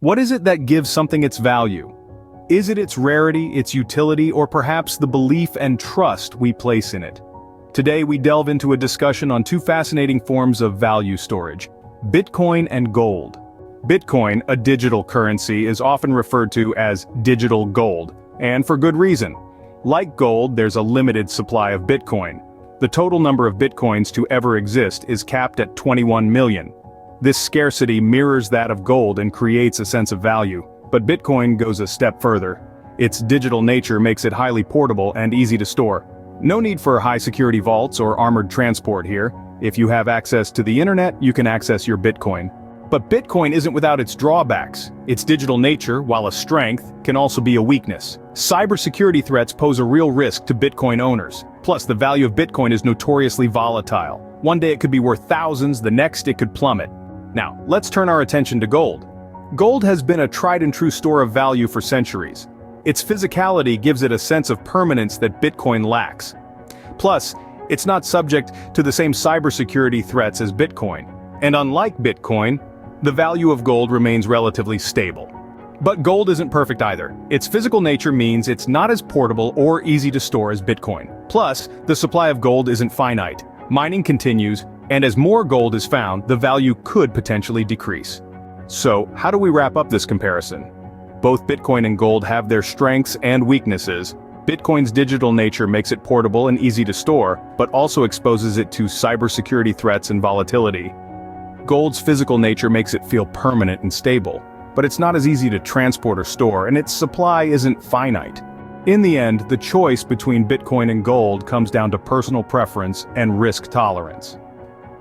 What is it that gives something its value? Is it its rarity, its utility, or perhaps the belief and trust we place in it? Today we delve into a discussion on two fascinating forms of value storage: Bitcoin and gold. Bitcoin, a digital currency, is often referred to as digital gold, and for good reason. Like gold, there's a limited supply of Bitcoin. The total number of Bitcoins to ever exist is capped at 21 million. This scarcity mirrors that of gold and creates a sense of value. But Bitcoin goes a step further. Its digital nature makes it highly portable and easy to store. No need for high-security vaults or armored transport here. If you have access to the internet, you can access your Bitcoin. But Bitcoin isn't without its drawbacks. Its digital nature, while a strength, can also be a weakness. Cybersecurity threats pose a real risk to Bitcoin owners. Plus, the value of Bitcoin is notoriously volatile. One day it could be worth thousands, the next it could plummet. Now, let's turn our attention to gold. Gold has been a tried-and-true store of value for centuries. Its physicality gives it a sense of permanence that Bitcoin lacks. Plus, it's not subject to the same cybersecurity threats as Bitcoin. And unlike Bitcoin, the value of gold remains relatively stable. But gold isn't perfect either. Its physical nature means it's not as portable or easy to store as Bitcoin. Plus, the supply of gold isn't finite. Mining continues, and as more gold is found, the value could potentially decrease. So, how do we wrap up this comparison? Both Bitcoin and gold have their strengths and weaknesses. Bitcoin's digital nature makes it portable and easy to store, but also exposes it to cybersecurity threats and volatility. Gold's physical nature makes it feel permanent and stable, but it's not as easy to transport or store, and its supply isn't finite. In the end, the choice between Bitcoin and gold comes down to personal preference and risk tolerance.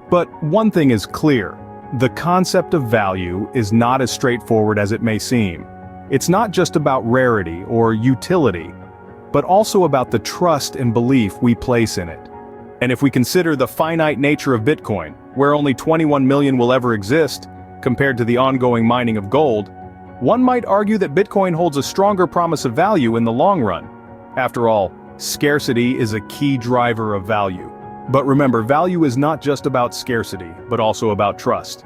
But one thing is clear: the concept of value is not as straightforward as it may seem. It's not just about rarity or utility, but also about the trust and belief we place in it. And if we consider the finite nature of Bitcoin, where only 21 million will ever exist, compared to the ongoing mining of gold, one might argue that Bitcoin holds a stronger promise of value in the long run. After all, scarcity is a key driver of value. But remember, value is not just about scarcity, but also about trust.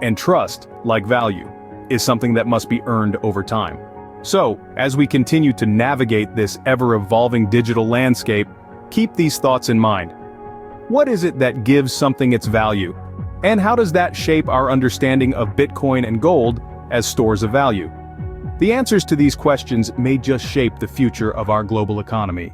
And trust, like value, is something that must be earned over time. So, as we continue to navigate this ever-evolving digital landscape, keep these thoughts in mind. What is it that gives something its value? And how does that shape our understanding of Bitcoin and gold as stores of value? The answers to these questions may just shape the future of our global economy.